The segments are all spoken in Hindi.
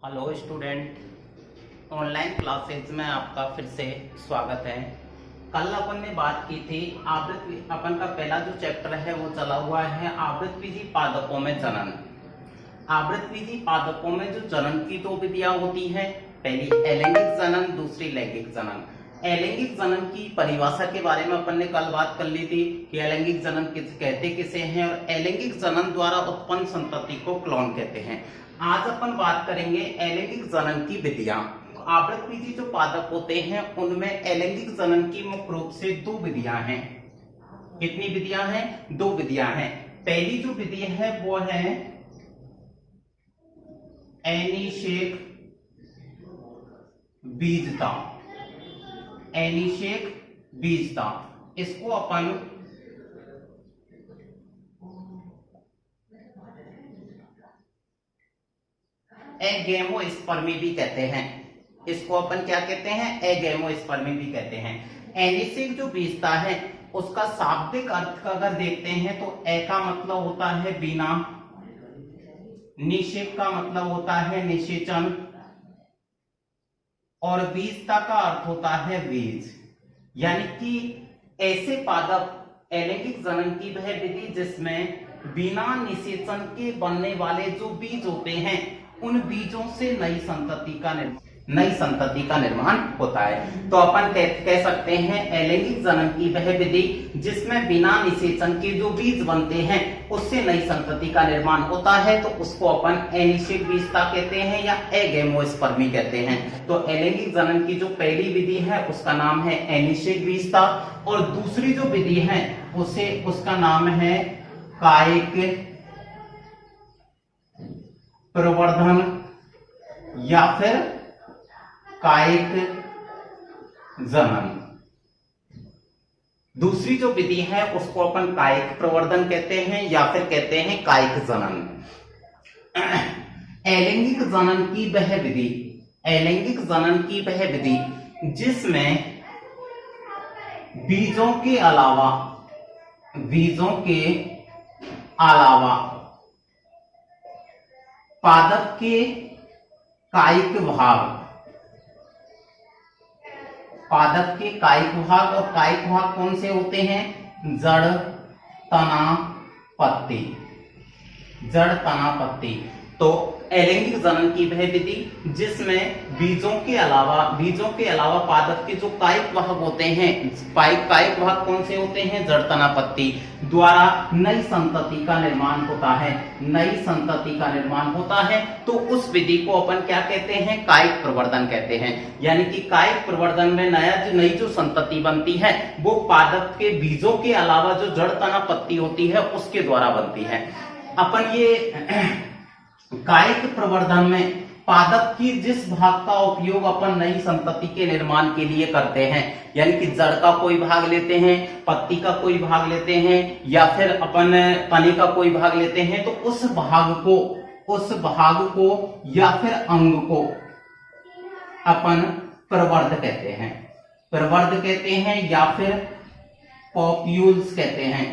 हेलो स्टूडेंट, ऑनलाइन क्लासेज में आपका फिर से स्वागत है। कल अपन ने बात की थी आवृत्ति। अपन का पहला जो चैप्टर है वो चला हुआ है आवृत्तिविधि पादपों में जनन। आवृत्तिविधि पादपों में जो जनन की दो विधियां होती हैं, पहली अलैंगिक जनन, दूसरी लैंगिक जनन। अलैंगिक जनन की परिभाषा के बारे में अपन ने कल बात कर ली थी कि अलैंगिक जनन कहते किसे हैं और अलैंगिक जनन द्वारा उत्पन्न संतति को क्लोन कहते हैं। आज अपन बात करेंगे अलैंगिक जनन की विधियां। आवृत्तिविधि जो पादप होते हैं उनमें अलैंगिक जनन की मुख्य रूप से दो विधियां हैं। कितनी विधियां हैं? दो विधियां हैं। पहली जो विधि है वो है एनिषेक बीजता। एनिषेक बीजता, इसको अपन एगेमोस्पर्मी भी कहते हैं। इसको अपन क्या कहते हैं? एगेमोस्पर्मी भी कहते हैं। एनिषेक जो बीजता है उसका शाब्दिक अर्थ का अगर देखते हैं तो ए का मतलब होता है बिना, निषेक का मतलब होता है निषेचन और बीजता का अर्थ होता है बीज। यानी कि ऐसे पादप अलैंगिक जनन की वह विधि जिसमें बिना निषेचन के बनने वाले जो बीज होते हैं उन बीजों से नई संतति का निर्माण होता है। तो अपन कह सकते हैं अलैंगिक जनन की वह विधि जिसमें बिना निषेचन के जो बीज बनते हैं उससे नई संतति का निर्माण होता है, तो उसको अपन एनिषेक बीजता कहते हैं या एगेमोस्पर्मी कहते हैं। तो अलैंगिक जनन की जो पहली विधि है उसका नाम है एनिषेक बीजता और दूसरी जो विधि है उसका नाम है कायिक प्रवर्धन या फिर कायिक जनन। दूसरी जो विधि है उसको अपन कायिक प्रवर्धन कहते हैं या फिर कहते हैं कायिक जनन। अलैंगिक जनन की वह विधि, अलैंगिक जनन की वह विधि जिसमें बीजों के अलावा पादप के कायिक भाग और कायिक भाग कौन से होते हैं? जड़, तना, पत्ती। तो अलैंगिक जनन की वह विधि जिसमें बीजों के अलावा पादप के जो कायिक भाग होते हैं, कायिक भाग कौन से होते हैं? जड़, तना, पत्ती द्वारा नई संतति का निर्माण होता है। तो उस विधि को अपन क्या कहते हैं? कायिक प्रवर्धन कहते हैं। यानी कि कायिक प्रवर्धन में नई जो संतति बनती है वो पादप के बीजों के अलावा जो जड़, तना, पत्ती होती है उसके द्वारा बनती है। अपन ये कायिक प्रवर्धन में पादप की जिस भाग का उपयोग अपन नई संतति के निर्माण के लिए करते हैं, यानी कि जड़ का कोई भाग लेते हैं, पत्ती का कोई भाग लेते हैं या फिर अपन तने का कोई भाग लेते हैं, तो उस भाग को या फिर अंग को अपन प्रवर्ध कहते हैं या फिर पॉप्यूल्स कहते हैं।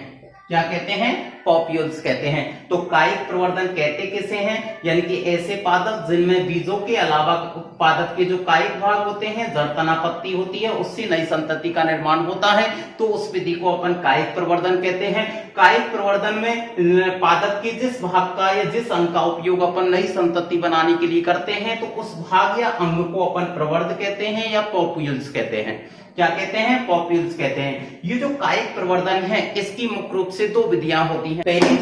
क्या कहते हैं? पॉप्यूल्स कहते हैं। तो कायिक प्रवर्धन कहते किसे हैं? यानी कि ऐसे पादप जिनमें बीजों के अलावा पादप के जो कायिक भाग होते हैं, जड़, तना, पत्ती होती है, उससे नई संतति का निर्माण होता है, तो उस विधि को अपन कायिक प्रवर्धन कहते हैं। कायिक प्रवर्धन में पादप के जिस भाग का या जिस अंग का उपयोग अपन नई संतति बनाने के लिए करते हैं तो उस भाग या अंग को अपन प्रवर्ध कहते हैं या पॉप्यूल्स कहते हैं। क्या कहते हैं? पॉप्यूल्स कहते हैं। ये जो कायिक प्रवर्धन है इसकी मुख्य रूप से दो विधियां होती हैं। पहली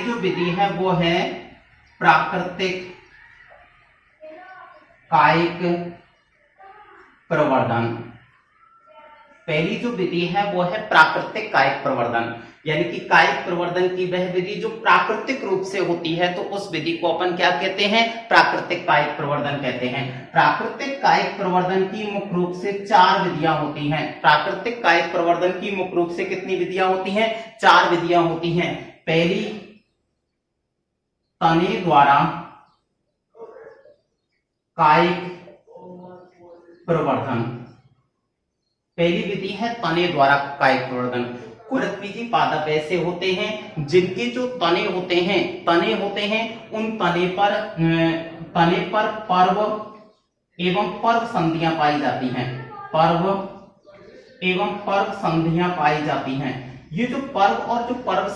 जो विधि है वो है प्राकृतिक कायिक प्रवर्धन। पहली जो विधि है वो है प्राकृतिक कायिक प्रवर्धन। यानी कि कायिक प्रवर्धन की वह विधि जो प्राकृतिक रूप से होती है तो उस विधि को अपन क्या कहते हैं? प्राकृतिक कायिक प्रवर्धन कहते हैं। प्राकृतिक कायिक प्रवर्धन की मुख्य रूप से चार विधियां होती हैं। प्राकृतिक कायिक प्रवर्धन की मुख्य रूप से कितनी विधियां होती हैं? चार विधियां होती हैं। पहली, तने द्वारा कायिक प्रवर्धन। पहली विधि है तने द्वारा कायिक प्रवर्धन। आवृत्तबीजी पादप ऐसे होते हैं जिनके जो तने होते हैं उन तने पर पर्व एवं पर्व संधियां पाई जाती हैं। पर्व एवं पर्व संधियां पाई जाती हैं। ये जो पर्व और जो पर्व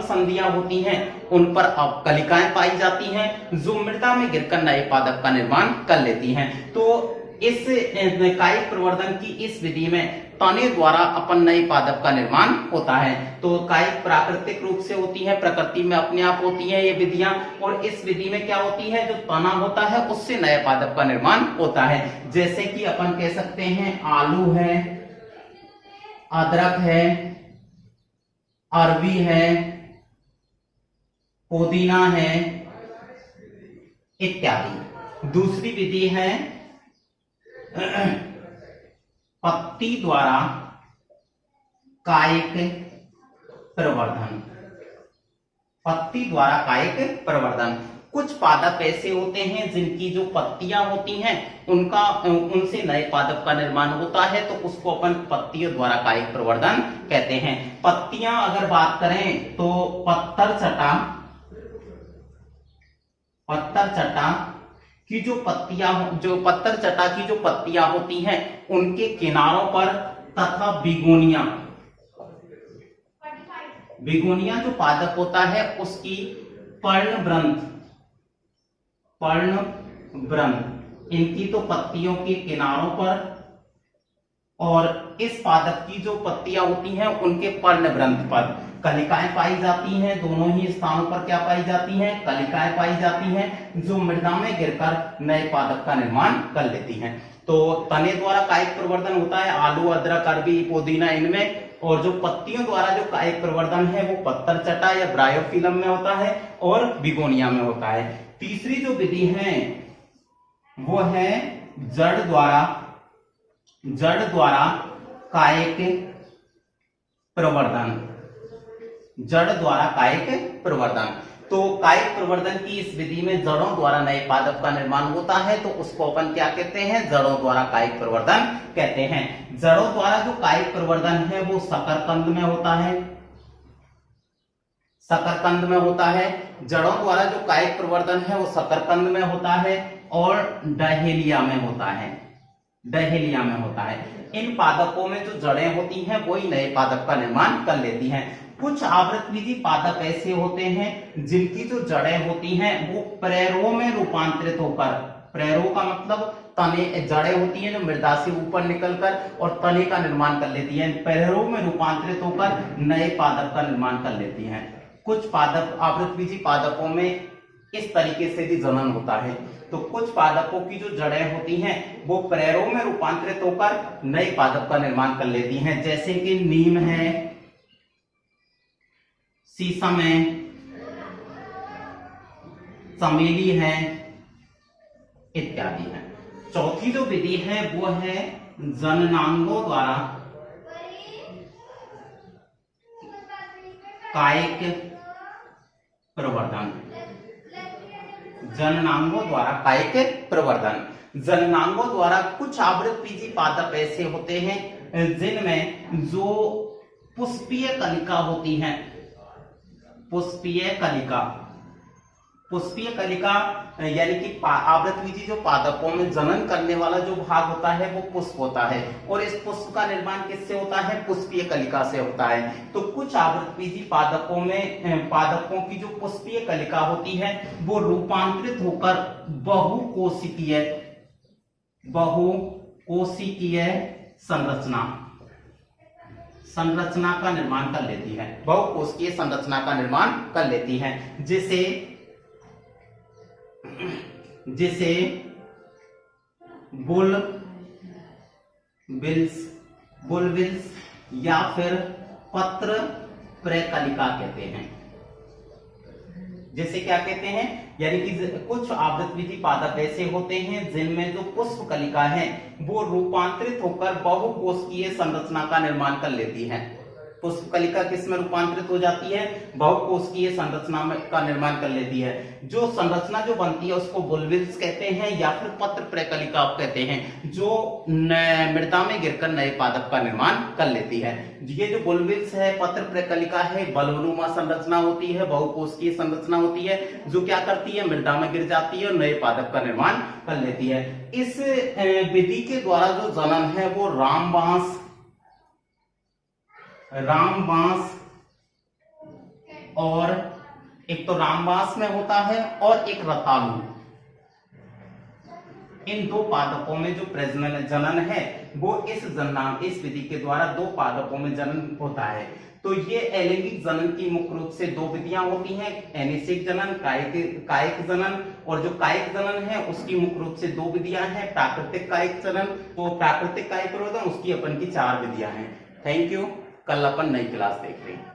संधियां होती हैं उन पर कलिकाएं पाई जाती हैं जो मृदा में गिरकर नए पादप का निर्माण कर लेती हैं। तो इस कायिक प्रवर्धन की इस विधि में तने द्वारा अपन नए पादप का निर्माण होता है। तो कायिक प्राकृतिक रूप से होती है, प्रकृति में अपने आप होती है ये विधियां, और इस विधि में क्या होती है, जो तना होता है उससे नए पादप का निर्माण होता है। जैसे कि अपन कह सकते हैं आलू है, अदरक है, अरबी है, पुदीना है इत्यादि। दूसरी विधि है पत्ती द्वारा कायिक प्रवर्धन। पत्ती द्वारा कायिक प्रवर्धन। कुछ पादप ऐसे होते हैं जिनकी जो पत्तियां होती हैं उनसे नए पादप का निर्माण होता है, तो उसको अपन पत्तियों द्वारा कायिक प्रवर्धन कहते हैं। पत्तियां अगर बात करें तो पत्थर चटा की जो पत्तियां होती हैं उनके किनारों पर तथा बिगोनिया जो पादप होता है उसकी पर्णवृंत इनकी तो पत्तियों के किनारों पर, और इस पादप की जो पत्तियां होती हैं उनके पर्णवृंत पर कलिकाएं पाई जाती हैं। दोनों ही स्थानों पर क्या पाई जाती हैं, कलिकाएं पाई जाती हैं जो मृदा में गिरकर नए पादप का निर्माण कर लेती हैं। तो तने द्वारा कायिक प्रवर्धन होता है आलू, अदरक, अरबी, पुदीना इनमें, और जो पत्तियों द्वारा जो कायिक प्रवर्धन है वो पत्थर चटा या ब्रायोफिलम में होता है और बिगोनिया में होता है। तीसरी जो विधि है वो है जड़ द्वारा कायिक प्रवर्धन। जड़ द्वारा कायिक प्रवर्धन। तो कायिक प्रवर्धन की इस विधि में जड़ों द्वारा नए पादप का निर्माण होता है, तो उसको अपन क्या कहते हैं, जड़ों द्वारा कायिक प्रवर्धन कहते हैं। जड़ों द्वारा जो कायिक प्रवर्धन है वो शकरकंद में होता है। जड़ों द्वारा जो कायिक प्रवर्धन है वो शकरकंद में होता है और डहेलिया में होता है। इन पादपों में जो जड़ें होती हैं वही नए पादप का निर्माण कर लेती हैं। कुछ आवृतबीजी पादप ऐसे होते हैं जिनकी जो जड़ें होती हैं वो प्रेरों में रूपांतरित होकर, प्रेरों का मतलब तने, जड़ें होती हैं जो मृदा से ऊपर निकलकर और तने का निर्माण कर लेती हैं, प्रेरों में रूपांतरित होकर नए पादप का निर्माण कर लेती हैं। कुछ पादप आवृतबीजी पादपों में इस तरीके से भी जनन होता है। तो कुछ पादपों की जो जड़ें होती हैं वो प्रेरों में रूपांतरित होकर नए पादप का निर्माण कर लेती हैं, जैसे कि नीम है, शीशम है, चमेली है इत्यादि है। चौथी जो विधि है वो है जननांगों द्वारा कायिक प्रवर्धन। जननांगों द्वारा कायिक प्रवर्धन। जननांगों द्वारा कुछ आवृतबीजी पादप ऐसे होते हैं जिनमें जो पुष्पीय कलिका होती है, पुष्पीय कलिका यानी कि आवृतबीजी जो पादपों में जनन करने वाला जो भाग होता है वो पुष्प होता है, और इस पुष्प का निर्माण किससे होता है, पुष्पीय कलिका से होता है। तो कुछ आवृतबीजी पादपों की जो पुष्पीय कलिका होती है वो रूपांतरित होकर बहुकोशिकीय संरचना का निर्माण कर लेती है, बहुकोशिकीय संरचना का निर्माण कर लेती है, जिसे बुलबिल्स या फिर पत्र प्रकलिका कहते हैं। जैसे क्या कहते हैं, यानी कि कुछ आवृतबीजी पादप ऐसे होते हैं जिनमें जो पुष्प कलिका है वो रूपांतरित होकर बहुकोशिकीय संरचना का निर्माण कर लेती है। पुष्पकलिका किस में रूपांतरित हो जाती है, बहुकोशिकीय संरचना में का निर्माण कर लेती है। जो संरचना जो बनती है उसको बुलबिल्स कहते हैं या फिर पत्र प्रकलिका कहते हैं, जो मृदा में गिरकर नए पादप का निर्माण कर लेती है। ये जो बुलबिल्स है, पत्र प्रकलिका है, बलवनुमा संरचना होती है, बहुकोशिकीय संरचना होती है, जो क्या करती है, मृदा में गिर जाती है और नए पादप का निर्माण कर लेती है। इस विधि के द्वारा जो जनन है वो रामबांस और एक तो रामबांस में होता है और एक रतालू, इन दो पादपों में जो प्रजनन जनन है वो इस विधि के द्वारा दो पादपों में जनन होता है। तो ये अलैंगिक जनन की मुख्य रूप से दो विधियां होती हैं, अनिषेक जनन, कायिक जनन। और जो कायिक जनन है उसकी मुख्य रूप से दो विधियां हैं, प्राकृतिक कायिक जनन, तो प्राकृतिक कायिक प्रवर्धन उसकी अपन की 4 विधियां हैं। Thank you. कल अपन नई क्लास देख रहे हैं।